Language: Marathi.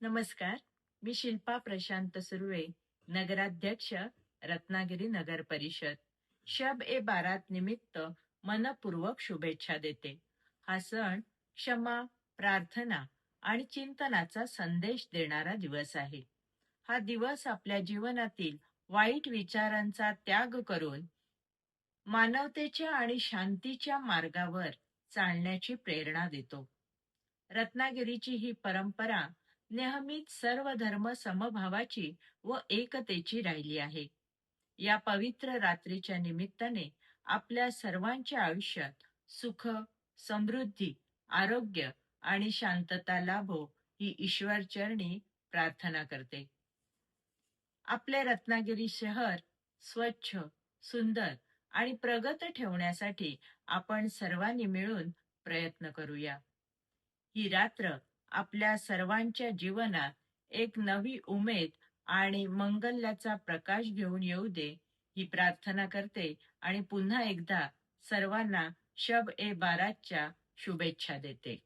नमस्कार. मी शिल्पा प्रशांत सुर्वे, नगराध्यक्ष, रत्नागिरी नगर परिषद. शब ए बारात निमित्त मनपूर्वक शुभेच्छा देते. हा सण क्षमा, प्रार्थना आणि चिंतनाचा संदेश देणारा दिवस आहे. हा दिवस आपल्या जीवनातील वाईट विचारांचा त्याग करून मानवतेच्या आणि शांतीच्या मार्गावर चालण्याची प्रेरणा देतो. रत्नागिरीची ही परंपरा नेहमीच सर्व धर्म समभावाची व एकतेची राहिली आहे. या पवित्र रात्रीच्या निमित्ताने आपल्या सर्वांच्या आयुष्यात सुख, समृद्धी, आरोग्य आणि शांतता लाभो ही ईश्वरचरणी प्रार्थना करते. आपले रत्नागिरी शहर स्वच्छ, सुंदर आणि प्रगत ठेवण्यासाठी आपण सर्वांनी मिळून प्रयत्न करूया. ही रात्र आपल्या सर्वांच्या जीवनात एक नवी उमेद आणि मंगल्याचा प्रकाश घेऊन येऊ दे, ही प्रार्थना करते आणि पुन्हा एकदा सर्वांना शब ए बारातच्या शुभेच्छा देते.